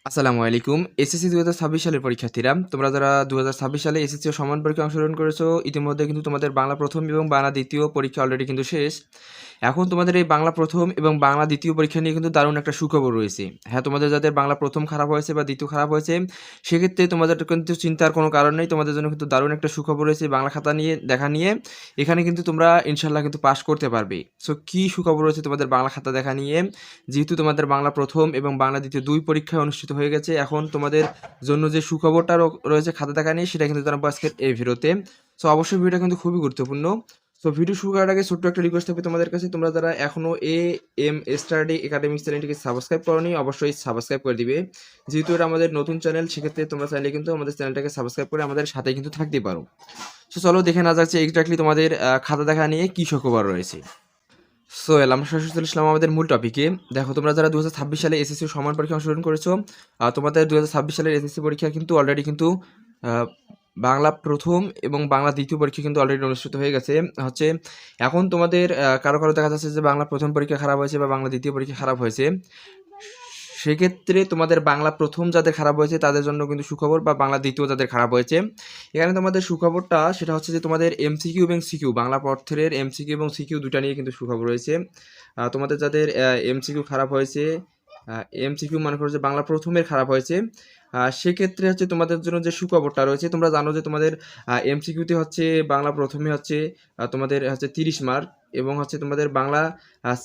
আসসালামু আলাইকুম। এসএসসি ২০২৬ সালের পরীক্ষার্থীরা, তোমরা যারা 2026 সালে এসএসসি ও সমান পরীক্ষায় অংশগ্রহণ করেছো, ইতিমধ্যে কিন্তু তোমাদের বাংলা প্রথম এবং বাংলা দ্বিতীয় পরীক্ষা অলরেডি কিন্তু শেষ। এখন তোমাদের এই বাংলা প্রথম এবং বাংলা দ্বিতীয় পরীক্ষা নিয়ে কিন্তু দারুণ একটা সুখবর রয়েছে। হ্যাঁ, তোমাদের যাদের বাংলা প্রথম খারাপ হয়েছে বা দ্বিতীয় খারাপ হয়েছে, সেক্ষেত্রে তোমাদের কিন্তু চিন্তার কোনো কারণ নেই। তোমাদের জন্য কিন্তু দারুণ একটা সুখবর রয়েছে বাংলা খাতা নিয়ে দেখা নিয়ে। এখানে কিন্তু তোমরা ইনশাআল্লাহ কিন্তু পাস করতে পারবে। সো কী সুখবর রয়েছে তোমাদের বাংলা খাতা দেখা নিয়ে? যেহেতু তোমাদের বাংলা প্রথম এবং বাংলা দ্বিতীয় ২ পরীক্ষায় অনুষ্ঠিত হয়ে গেছে, এখন তোমাদের জন্য যে সুখবরটা রয়েছে খাতা দেখা নিয়ে, সেটা কিন্তু জানাবো আজকের এই ভিডিওতে। সো অবশ্যই ভিডিওটা কিন্তু খুবই গুরুত্বপূর্ণ। সো ভিডিও শুরু করার আগে ছোট্ট একটা রিকোয়েস্ট থাকবে তোমাদের কাছে, তোমরা যারা এখনও এম স্টাডি একাডেমিক চ্যানেলটিকে সাবস্ক্রাইব করোনি, অবশ্যই সাবস্ক্রাইব করে দিবে। যেহেতু এটা আমাদের নতুন চ্যানেল, সেক্ষেত্রে তোমরা চাইলে কিন্তু আমাদের চ্যানেলটাকে সাবস্ক্রাইব করে আমাদের সাথে কিন্তু থাকতে পারো। সো চলো দেখে না যাচ্ছে এক্স্যাক্টলি তোমাদের খাতা দেখা নিয়ে কী সুখবর রয়েছে। আমরা সরাসরি চলে আসলাম আমাদের মূল টপিকে। দেখো, তোমরা যারা 2026 সালে এসএসসি সমান পরীক্ষা অংশগ্রহণ করেছো, তোমাদের 2026 সালের এসএসসি পরীক্ষা কিন্তু অলরেডি কিন্তু আহ, বাংলা প্রথম এবং বাংলা দ্বিতীয় পরীক্ষা কিন্তু অলরেডি অনুষ্ঠিত হয়ে গেছে। হচ্ছে এখন তোমাদের কারো কারো দেখা যাচ্ছে যে বাংলা প্রথম পরীক্ষা খারাপ হয়েছে বা বাংলা দ্বিতীয় পরীক্ষা খারাপ হয়েছে। সেক্ষেত্রে তোমাদের বাংলা প্রথম যাদের খারাপ হয়েছে তাদের জন্য কিন্তু সুখবর, বা বাংলা দ্বিতীয় যাদের খারাপ হয়েছে, এখানে তোমাদের সুখবরটা সেটা হচ্ছে যে তোমাদের এমসিকিউ এবং সিকিউ, বাংলা পত্রের এমসিকিউ এবং সিকিউ দুটা নিয়ে কিন্তু সুখবর রয়েছে। তোমাদের যাদের এমসিকিউ খারাপ হয়েছে, এমসিকিউ মনে করো যে বাংলা প্রথমের খারাপ হয়েছে, সেক্ষেত্রে হচ্ছে তোমাদের জন্য যে সুখবরটা রয়েছে, তোমরা জানো যে তোমাদের এমসিকিউতে হচ্ছে বাংলা প্রথমে হচ্ছে তোমাদের হচ্ছে 30 মার্ক, এবং হচ্ছে তোমাদের বাংলা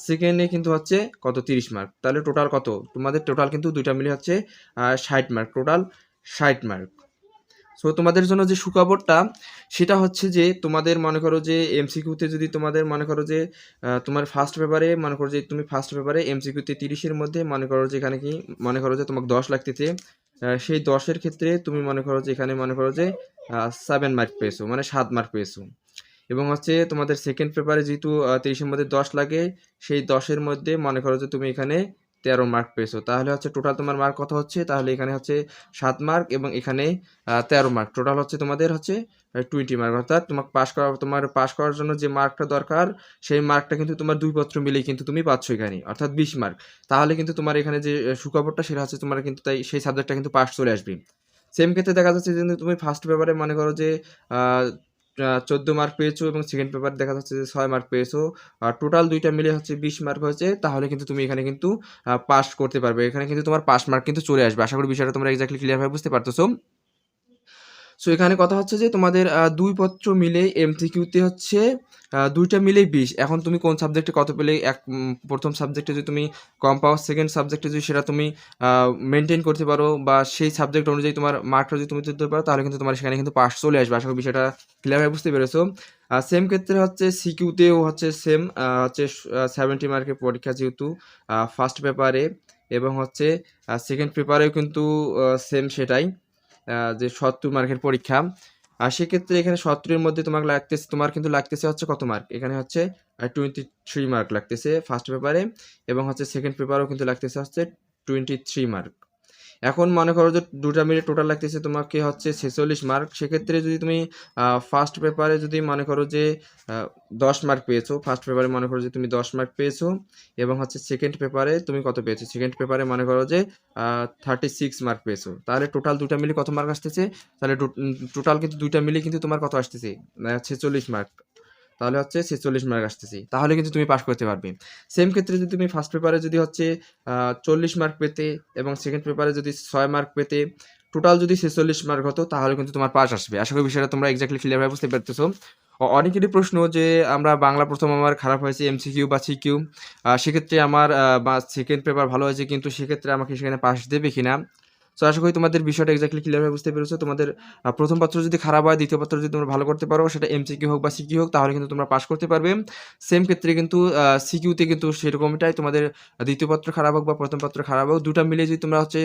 সেকেন্ডে কিন্তু হচ্ছে কত 30 মার্ক। তাহলে টোটাল কত তোমাদের? টোটাল কিন্তু দুইটা মিলে হচ্ছে 60 মার্ক, টোটাল 60 মার্ক। সো তোমাদের জন্য যে সুখবরটা সেটা হচ্ছে যে তোমাদের মনে করো যে এমসিকিউতে যদি তোমাদের মনে করো যে তোমার ফার্স্ট পেপারে মনে করো যে তুমি ফার্স্ট পেপারে এমসিকিউতে 30-এর মধ্যে মনে করো যে এখানে কি মনে করো যে তোমাকে 10 লাগতেছে, সেই 10-এর ক্ষেত্রে তুমি মনে করো যে এখানে মনে করো যে 7 মার্ক পেয়েছো, মানে 7 মার্ক পেয়েছো। এবং হচ্ছে তোমাদের সেকেন্ড পেপারে যেহেতু 30-এর মধ্যে 10 লাগে, সেই 10-এর মধ্যে মনে করো যে তুমি এখানে 13 মার্ক পেয়েছো। তাহলে হচ্ছে টোটাল তোমার মার্ক কত হচ্ছে? তাহলে এখানে হচ্ছে 7 মার্ক এবং এখানে 13 মার্ক, টোটাল হচ্ছে তোমাদের হচ্ছে 20 মার্ক। অর্থাৎ তোমার পাস করার জন্য যে মার্কটা দরকার, সেই মার্কটা কিন্তু তোমার দুই পত্র মিলেই কিন্তু তুমি পাচ্ছ এখানে, অর্থাৎ 20 মার্ক। তাহলে কিন্তু তোমার এখানে যে সুখবরটা সেটা হচ্ছে তোমার কিন্তু তাই সেই সাবজেক্টটা কিন্তু পাস চলে আসবে। সেম ক্ষেত্রে দেখা যাচ্ছে যে তুমি ফার্স্ট পেপারে মনে করো যে 14 মার্ক পেয়েছো এবং সেকেন্ড পেপার দেখা যাচ্ছে যে 6 মার্ক পেয়েছো, আর টোটাল দুইটা মিলে হচ্ছে 20 মার্ক হয়েছে। তাহলে কিন্তু তুমি এখানে কিন্তু পাস করতে পারবে, এখানে কিন্তু তোমার পাস মার্ক কিন্তু চলে আসবে। আশা করি বিষয়টা তোমরা এক্স্যাক্টলি ক্লিয়ারভাবে বুঝতে পারতেছো। সো এখানে কথা হচ্ছে যে তোমাদের 2 পত্র মিলে এমসিকিউতে হচ্ছে 2টা মিলেই 20। এখন তুমি কোন সাবজেক্টে কত পেলে, প্রথম সাবজেক্টে যদি তুমি কম পাও, সেকেন্ড সাবজেক্টে যদি সেটা তুমি মেইনটেইন করতে পারো, বা সেই সাবজেক্ট অনুযায়ী তোমার মার্কটা যদি তুমি তুলতে পারো, তাহলে কিন্তু তোমার সেখানে কিন্তু পাস চলে আসবে। আশা করি বিষয়টা ক্লিয়ারভাবে বুঝতে পেরেছো। সেম ক্ষেত্রে হচ্ছে সিকিউতেও হচ্ছে সেম, হচ্ছে 70 মার্কের পরীক্ষা যেহেতু ফার্স্ট পেপারে, এবং হচ্ছে সেকেন্ড পেপারেও কিন্তু সেম সেটাই, যে 70 মার্কের পরীক্ষা। আর সেক্ষেত্রে এখানে 70-এর মধ্যে তোমার কিন্তু লাগতেছে হচ্ছে কত মার্ক? এখানে হচ্ছে 23 মার্ক লাগতেছে ফার্স্ট পেপারে, এবং হচ্ছে সেকেন্ড পেপারেও কিন্তু লাগতেছে হচ্ছে 23 মার্ক। এখন মনে করো যে দুটা মিলে টোটাল লাগতেছে তোমাকে হচ্ছে 46 মার্ক। সেক্ষেত্রে যদি তুমি ফার্স্ট পেপারে যদি মনে করো যে 10 মার্ক পেয়েছো, ফার্স্ট পেপারে মনে করো যে তুমি 10 মার্ক পেয়েছো, এবং হচ্ছে সেকেন্ড পেপারে তুমি কত পেয়েছো? সেকেন্ড পেপারে মনে করো যে 36 মার্ক পেয়েছো। তাহলে টোটাল দুটা মিলে কত মার্ক আসতেছে? তাহলে টোটাল কিন্তু দুইটা মিলে কিন্তু তোমার কত আসতেছে? 46 মার্ক। তাহলে হচ্ছে 46 মার্ক আসতেছে, তাহলে কিন্তু তুমি পাস করতে পারবে। সেম ক্ষেত্রে যদি তুমি ফার্স্ট পেপারে যদি হচ্ছে 40 মার্ক পেতে, এবং সেকেন্ড পেপারে যদি 6 মার্ক পেতে, টোটাল যদি 46 মার্ক হতো, তাহলে কিন্তু তোমার পাস আসবে। আশা করি বিষয়টা তোমরা এক্স্যাক্টলি ক্লিয়ারভাবে বুঝতে পারতেছো। অনেকেরই প্রশ্ন যে আমরা বাংলা প্রথম আমার খারাপ হয়েছে এমসিকিউ বা সিকিউ, সেক্ষেত্রে আমার বা সেকেন্ড পেপার ভালো হয়েছে, কিন্তু সেক্ষেত্রে আমাকে সেখানে পাস দেবে কিনা। সো আশা করি তোমাদের বিষয়টা এক্স্যাক্টলি ক্লিয়ারভাবে বুঝতে পেরেছো। তোমাদের প্রথম পত্র যদি খারাপ হয়, দ্বিতীয় পত্র যদি তোমরা ভালো করতে পারো, সেটা এমসিকিউ হোক বা সিকিউ হোক, তাহলে কিন্তু তোমরা পাস করতে পারবে। সেম ক্ষেত্রে কিন্তু সিকিউতে কিন্তু সেরকমটাই, তোমাদের দ্বিতীয় পত্র খারাপ হোক বা প্রথম পত্র খারাপ হোক, দুটা মিলে যদি তোমরা হচ্ছে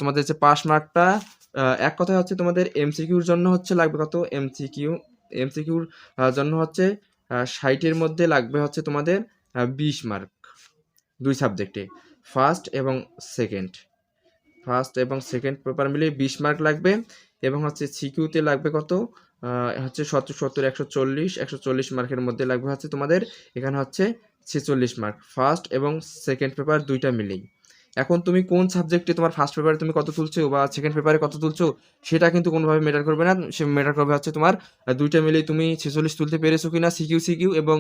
তোমাদের যে পাস মার্কটা, এক কথায় হচ্ছে তোমাদের এমসিকিউর জন্য হচ্ছে লাগবে কত? এমসিকিউর জন্য হচ্ছে 60-এর মধ্যে লাগবে হচ্ছে তোমাদের 20 মার্ক, দুই সাবজেক্টে, ফার্স্ট এবং সেকেন্ড। ফার্স্ট এবং সেকেন্ড পেপার মিলিয়ে 20 মার্ক লাগবে, এবং হচ্ছে সিকিউতে লাগবে কত? হচ্ছে 70, 70, 140, 140 মার্কের মধ্যে লাগবে হচ্ছে তোমাদের এখানে হচ্ছে 46 মার্ক, ফার্স্ট এবং সেকেন্ড পেপার দুইটা মিলেই। এখন তুমি কোন সাবজেক্টে তোমার ফার্স্ট পেপারে তুমি কত তুলছো বা সেকেন্ড পেপারে কত তুলছো সেটা কিন্তু কোনোভাবে ম্যাটার করবে না। সে ম্যাটার করবে হচ্ছে তোমার দুইটা মিলেই তুমি 46 তুলতে পেরেছো কিনা সিকিউ সিকিউ, এবং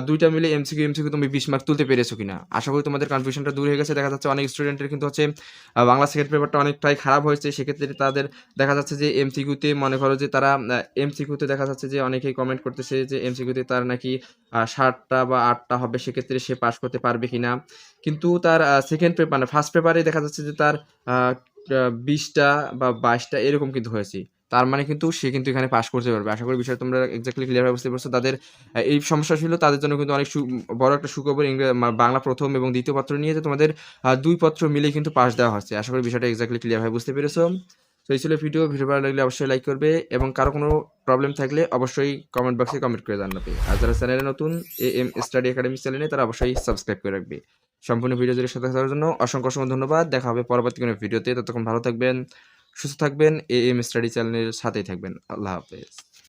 দুইটা মিলে এমসিকিউ তুমি 20 মার্ক তুলতে পেরেছো কিনা। আশা করি তোমাদের কনফিউশনটা দূর হয়ে গেছে। দেখা যাচ্ছে অনেক স্টুডেন্টের কিন্তু হচ্ছে বাংলা সেকেন্ড পেপারটা অনেকটাই খারাপ হয়েছে, সেক্ষেত্রে তাদের দেখা যাচ্ছে যে এমসিকিউতে মনে করো যে তারা এমসিকিউতে দেখা যাচ্ছে যে অনেকেই কমেন্ট করতেছে যে এমসিকিউতে তার নাকি 7টা বা 8টা হবে, সেক্ষেত্রে সে পাস করতে পারবে কিনা। কিন্তু তার সেকেন্ড পেপার মানে ফার্স্ট পেপারে দেখা যাচ্ছে যে তার 20টা বা 22টা এরকম কিন্তু হয়েছে। তার মানে কিন্তু সে কিন্তু এখানে পাস করতে পারবে। আশা করি বিষয়টা তোমরা এক্স্যাক্টলি ক্লিয়ার ভাবে বুঝতে পারছো। তাদের এই সমস্যা ছিল তাদের জন্য কিন্তু অনেক বড় একটা সুখবর, বাংলা প্রথম এবং দ্বিতীয় পত্র নিয়ে যে তোমাদের 2 পত্র মিলেই কিন্তু পাস দেওয়া হচ্ছে। আশা করি বিষয়টা এক্স্যাক্টলি ক্লিয়ার ভাবে বুঝতে পেরেছো। তো এই ছিল ভিডিও ভালো লাগলে অবশ্যই লাইক করবে, এবং কারো কোনো প্রবলেম থাকলে অবশ্যই কমেন্ট বক্সে কমেন্ট করে জানাবে। আর যারা চ্যানেলে নতুন AM স্টাডি একাডেমি চ্যানেলে, তারা অবশ্যই সাবস্ক্রাইব করে রাখবে। সম্পূর্ণ ভিডিও জুড়ে সাথে থাকার জন্য অসংখ্য অসংখ্য ধন্যবাদ। দেখা হবে পরবর্তী কোনো ভিডিওতে। ততক্ষণ ভালো থাকবেন, সুস্থ থাকবেন, AM স্টাডি চ্যানেলের সাথেই থাকবেন। আল্লাহ হাফেজ।